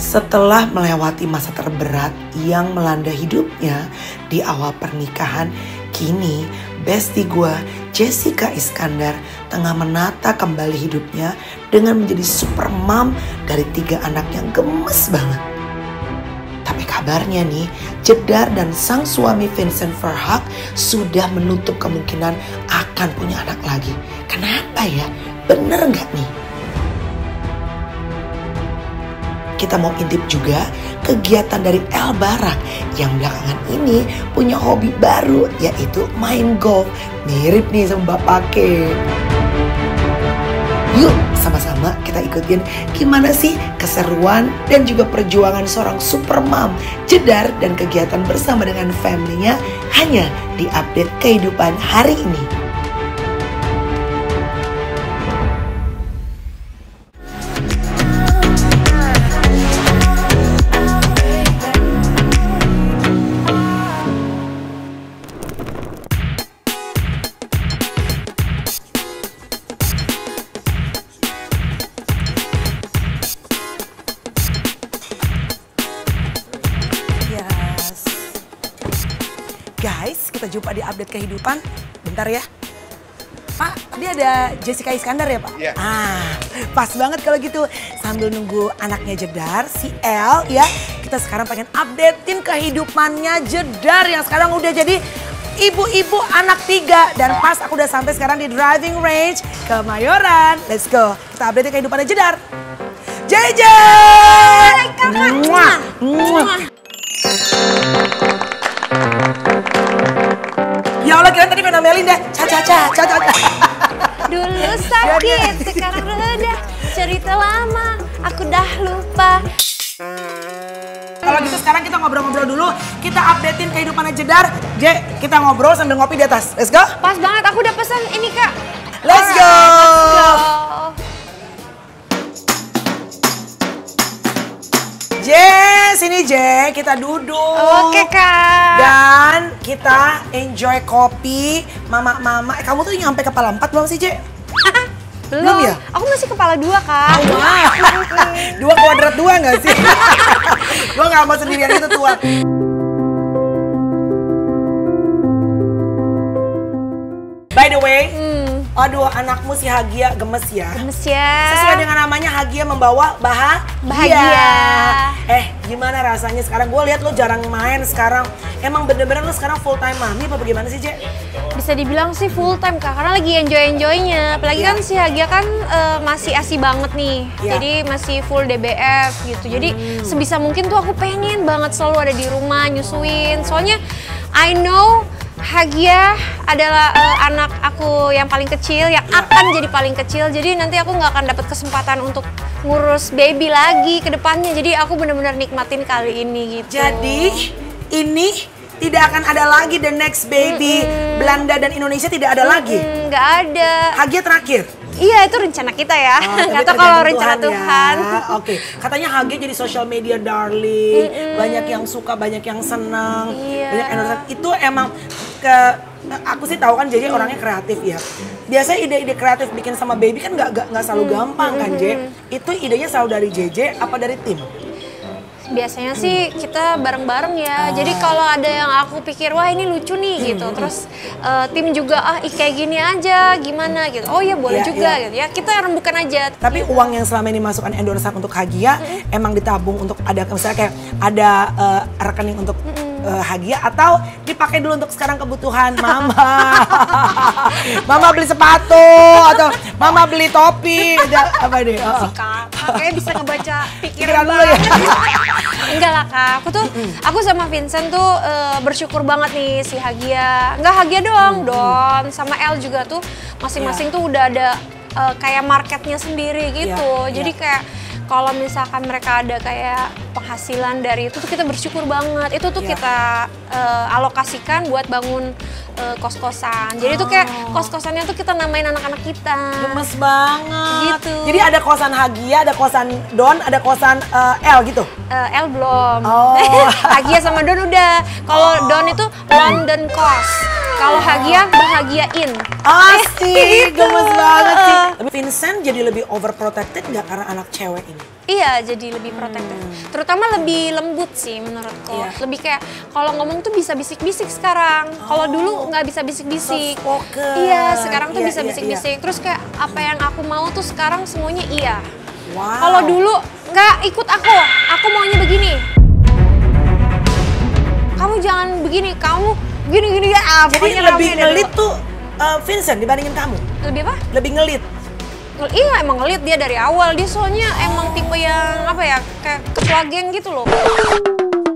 Setelah melewati masa terberat yang melanda hidupnya di awal pernikahan, kini bestie gue Jessica Iskandar tengah menata kembali hidupnya dengan menjadi super mom dari 3 anak yang gemes banget. Tapi kabarnya nih, Jedar dan sang suami Vincent Verhaeghe sudah menutup kemungkinan akan punya anak lagi. Kenapa ya? Bener nggak nih? Kita mau intip juga kegiatan dari El Barak yang belakangan ini punya hobi baru, yaitu main golf. Mirip nih sama Bapak Ke. Yuk sama-sama kita ikutin gimana sih keseruan dan juga perjuangan seorang super mom Jedar dan kegiatan bersama dengan family-nya hanya di update kehidupan hari ini. Guys, kita jumpa di update kehidupan. Bentar ya. Pak, tadi ada Jessica Iskandar ya Pak? Iya. Pas banget kalau gitu. Sambil nunggu anaknya Jedar, si El ya. Kita sekarang pengen updatein kehidupannya Jedar yang sekarang udah jadi ibu-ibu anak 3. Dan pas aku udah sampai sekarang di driving range Kemayoran. Let's go. Kita update kehidupannya Jedar. JJ! Hai kakak. Ya Allah, kira tadi pengen Melinda. Caca. Dulu sakit, sekarang reda. Cerita lama, aku dah lupa. Kalau gitu sekarang kita ngobrol-ngobrol dulu. Kita updatein kehidupannya Jedar. Je, kita ngobrol sambil ngopi di atas. Let's go. Pas banget, aku udah pesan ini kak. Let's go. Sini Je, kita duduk. Oke kak. Dan kita enjoy kopi. Mama. Kamu tuh nyampe kepala 4 belum sih Je? Belum ya? Aku masih kepala 2 kak. Wow. 2 kuadrat 2 gak sih? Gue gak mau sendirian itu tua. By the way, aduh anakmu si Hagia gemes ya. Gemes ya. Sesuai dengan namanya Hagia membawa Bahagia. Gimana rasanya sekarang? Gue lihat lo jarang main sekarang. Emang bener-bener lo sekarang full time mami apa bagaimana sih, Je? Bisa dibilang sih full time kak, karena lagi enjoy-enjoynya. Apalagi kan si Hagia kan masih ASI banget nih. Jadi masih full DBF gitu. Jadi sebisa mungkin tuh aku pengen banget selalu ada di rumah nyusuin. Soalnya I know Hagia adalah anak aku yang paling kecil, yang akan jadi paling kecil. Jadi nanti aku nggak akan dapat kesempatan untuk ngurus baby lagi ke depannya. Jadi aku benar-benar nikmatin kali ini gitu. Jadi ini tidak akan ada lagi the next baby. Belanda dan Indonesia tidak ada lagi. Nggak ada. Hagia terakhir. Iya, itu rencana kita ya. Nggak tahu kalau rencana Tuhan. Ya. Oke, katanya Hagia jadi social media darling. Banyak yang suka, banyak yang senang. Banyak endorse. Itu emang aku sih tahu kan JJ orangnya kreatif ya. Biasanya ide-ide kreatif bikin sama baby kan nggak selalu gampang kan J. Itu idenya selalu dari JJ apa dari tim? Biasanya sih kita bareng-bareng ya. Jadi kalau ada yang aku pikir wah ini lucu nih gitu. Terus tim juga kayak gini aja gimana gitu. Oh ya boleh juga gitu ya. Kita rembukan aja. Tapi uang yang selama ini masukkan endorse untuk Hagia emang ditabung untuk ada misalnya kayak ada rekening untuk Hagia atau dipakai dulu untuk sekarang kebutuhan Mama. Mama beli sepatu atau Mama beli topi apa deh? Kayaknya bisa ngebaca pikiran dulu ya. Enggak lah kak, aku sama Vincent tuh bersyukur banget nih si Hagia. Enggak Hagia doang, Don sama El juga tuh masing-masing tuh udah ada kayak marketnya sendiri gitu. Jadi kayak kalau misalkan mereka ada kayak penghasilan dari itu tuh kita bersyukur banget. Itu tuh kita alokasikan buat bangun kos-kosan. Jadi tuh kayak kos-kosannya tuh kita namain anak-anak kita. Gemes banget. Gitu. Jadi ada kosan Hagia, ada kosan Don, ada kosan El gitu? El belum. Oh. Hagia sama Don udah. Kalau Don itu London Kos. Kalau Hagia bahagiain. Asik, gemes banget sih. Tapi Vincent jadi lebih overprotected nggak karena anak cewek ini? Iya, jadi lebih protected. Terutama lebih lembut sih menurutku. Iya. Lebih kayak kalau ngomong tuh bisa bisik-bisik sekarang. Kalau dulu nggak bisa bisik-bisik. Soft spoken. Iya, sekarang tuh Iya, bisa iya, bisik-bisik. Terus kayak apa yang aku mau tuh sekarang semuanya iya. Wow. Kalau dulu nggak ikut aku maunya begini. Kamu jangan begini, kamu gini-gini ya. Jadi Pokoknya lebih rame deh ngelit dulu. tuh Vincent dibandingin kamu? Lebih apa? Lebih ngelit? Iya emang ngelit dia dari awal, dia soalnya emang tipe yang apa ya, kayak ketua geng gitu loh.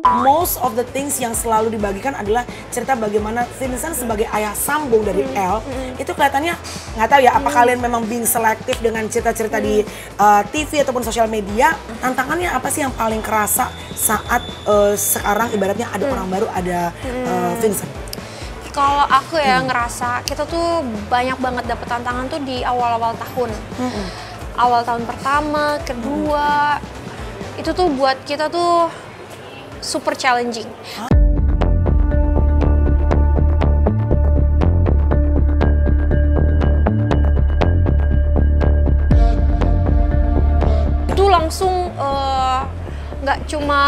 Most of the things yang selalu dibagikan adalah cerita bagaimana Vincent sebagai ayah sambung dari Elle. Itu kelihatannya, nggak tahu ya apa kalian memang being selektif dengan cerita-cerita di TV ataupun sosial media. Tantangannya apa sih yang paling kerasa saat sekarang ibaratnya ada orang baru, ada Vincent? Kalau aku ya ngerasa kita tuh banyak banget dapet tantangan tuh di awal-awal tahun. Awal tahun pertama, kedua, itu tuh buat kita tuh super challenging. Itu langsung nggak cuma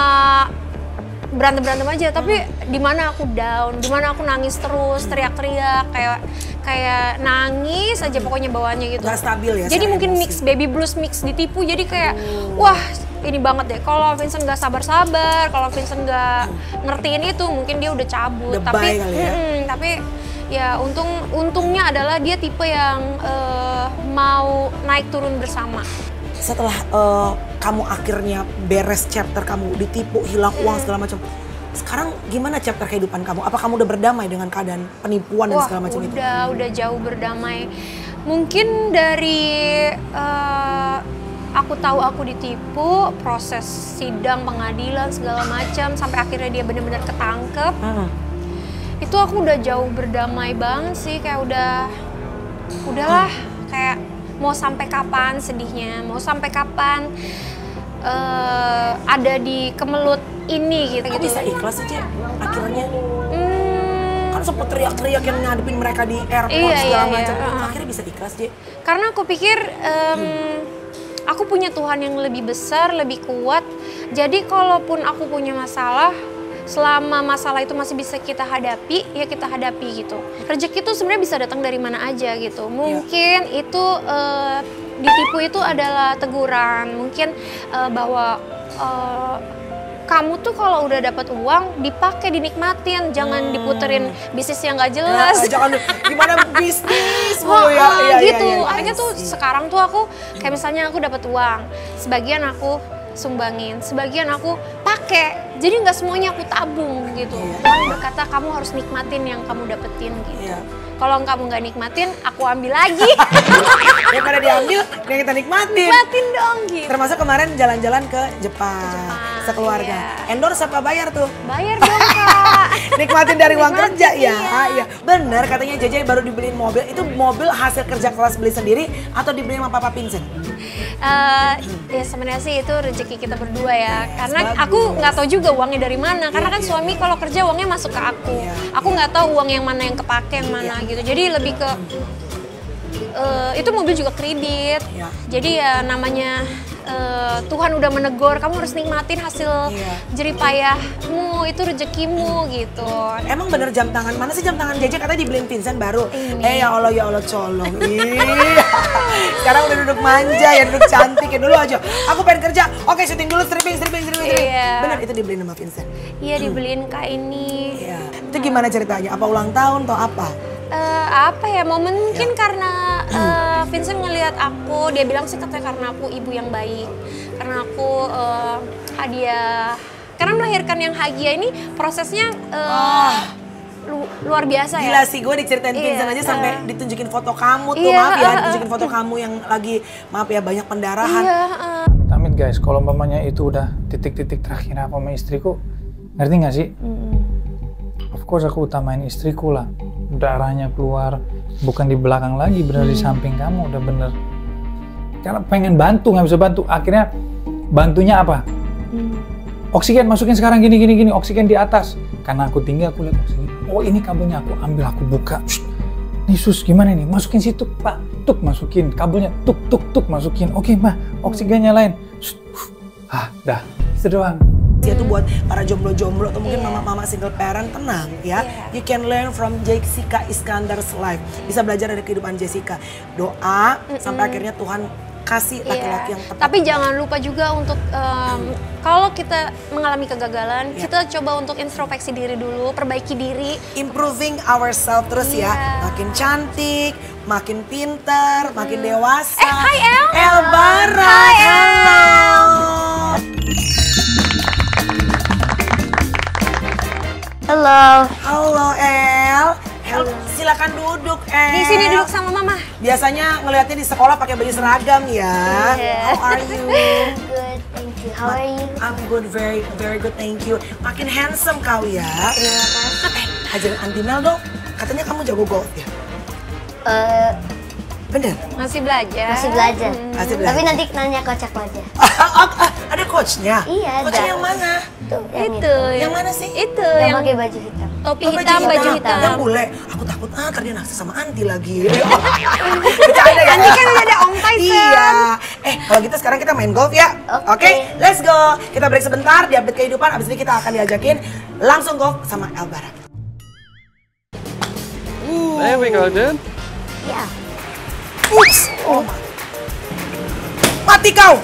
berantem aja, tapi di mana aku down, di mana aku nangis terus, teriak-teriak, kayak nangis aja pokoknya bawaannya gitu. Gak stabil ya. Jadi mungkin mix baby blues mix ditipu, jadi kayak wah ini banget deh. Kalau Vincent nggak sabar-sabar, kalau Vincent nggak ngertiin itu, mungkin dia udah cabut. Lebay kali ya. Tapi ya untungnya adalah dia tipe yang mau naik turun bersama. Setelah kamu akhirnya beres chapter kamu ditipu, hilang uang segala macam. Sekarang gimana chapter kehidupan kamu? Apa kamu udah berdamai dengan keadaan penipuan dan segala macam itu? Udah jauh berdamai. Mungkin dari aku tahu aku ditipu, proses sidang, pengadilan segala macam sampai akhirnya dia benar-benar ketangkep. Itu aku udah jauh berdamai banget sih, kayak udahlah kayak mau sampai kapan sedihnya, mau sampai kapan ada di kemelut ini gitu. Kok bisa ikhlas aja akhirnya? Kan sempet teriak-teriak yang ngadepin mereka di airport segala macam. Akhirnya bisa ikhlas aja. Karena aku pikir aku punya Tuhan yang lebih besar, lebih kuat. Jadi kalaupun aku punya masalah, selama masalah itu masih bisa kita hadapi, ya kita hadapi gitu. Rezeki itu sebenarnya bisa datang dari mana aja gitu. Mungkin itu ditipu itu adalah teguran. Mungkin bahwa kamu tuh kalau udah dapat uang dipakai, dinikmatin, jangan diputerin bisnis yang nggak jelas. Ya, jangan gimana bisnis gitu. Akhirnya tuh sekarang tuh aku kayak misalnya aku dapat uang, sebagian aku sumbangin, sebagian aku pakai. Jadi nggak semuanya aku tabung gitu. Tuhan berkata kamu harus nikmatin yang kamu dapetin gitu. Kalau kamu nggak nikmatin, aku ambil lagi. Daripada diambil, yang kita nikmatin. Nikmatin dong gitu. Termasuk kemarin jalan-jalan ke Jepang sekeluarga. Endorse apa bayar tuh? Bayar dong Kak. Nikmatin dari uang kerja ya. Iya. Bener katanya Jeje baru dibeliin mobil. Itu mobil hasil kerja keras beli sendiri atau dibeliin sama Papa Vincent? Ya sebenarnya sih itu rezeki kita berdua ya. Karena aku nggak tahu juga uangnya dari mana. Karena kan suami kalau kerja uangnya masuk ke aku. Aku nggak tahu uang yang mana yang kepake, yang mana gitu. Jadi lebih ke itu mobil juga kredit. Jadi ya namanya Tuhan udah menegur, kamu harus nikmatin hasil jeripayahmu, itu rezekimu gitu. Emang bener jam tangan, mana sih jam tangan Jeje katanya dibeliin Vincent baru? Ya Allah colong. Sekarang udah duduk manja ya, duduk cantik ya. Dulu aja, aku pengen kerja, oke syuting dulu, stripping. Bener itu dibeliin sama Vincent? Iya dibeliin Kak ini. Itu gimana ceritanya? Apa ulang tahun atau apa? Apa ya, momen mungkin karena Vincent ngelihat aku, dia bilang sih katanya karena aku ibu yang baik, karena aku hadiah, karena melahirkan yang Hagia ini prosesnya luar biasa ya. Gila sih, gue diceritain Vincent aja sampai ditunjukin foto kamu tuh, maaf ya, ditunjukin foto kamu yang lagi, maaf ya, banyak pendarahan. Amit-amit guys, kalau umpamanya itu udah titik-titik terakhir apa sama istriku, ngerti gak sih? Of course aku utamain istriku lah. Darahnya keluar, bukan di belakang lagi, bener di samping kamu, udah bener. Karena pengen bantu, nggak bisa bantu. Akhirnya bantunya apa? Oksigen masukin sekarang gini, oksigen di atas. Karena aku tinggi, aku lihat oksigen. Oh ini kabelnya, aku ambil, aku buka. Nih sus, gimana nih? Masukin situ pak, tuk masukin kabelnya, tuk masukin. Oke mah, oksigennya lain. Dah, itu doang. Itu buat para jomblo-jomblo atau mungkin mama-mama single parent, tenang ya. You can learn from Jessica Iskandar's life. Bisa belajar dari kehidupan Jessica. Doa sampai akhirnya Tuhan kasih laki-laki yang tepat. Tapi jangan lupa juga untuk kalau kita mengalami kegagalan, kita coba untuk introspeksi diri dulu, perbaiki diri. Improving ourselves terus ya. Makin cantik, makin pinter, makin dewasa. Hai El. El Barat. Hai El. Halo. Halo El. Silakan duduk El. Di sini duduk sama Mama. Biasanya ngelihatnya di sekolah pakai baju seragam ya. How are you? Good, thank you. How are you? I'm good, very good, thank you. Makin handsome kau ya. Terima kasih. Ajarin Auntie Mel dong. Katanya kamu jago golf ya? Bener? Masih belajar. Masih belajar. Masih belajar. Tapi nanti nanya coach aku aja. Ada coachnya? Iya, Coachnya ada. yang mana? Tuh, Itu. Yang mana sih? Itu yang yang pakai baju hitam. topi Oh, hitam, baju hitam. Yang bule. Aku takut ntar dia naksir sama Anti lagi. Bercanda ya? Nanti kan udah ada Om Tyson. Iya. Kalau gitu sekarang kita main golf ya. Oke, let's go. Kita break sebentar, di update kehidupan. Abis ini kita akan diajakin langsung golf sama El Barat. There we go, dude. Ya. Ups. Oh. Mati kau.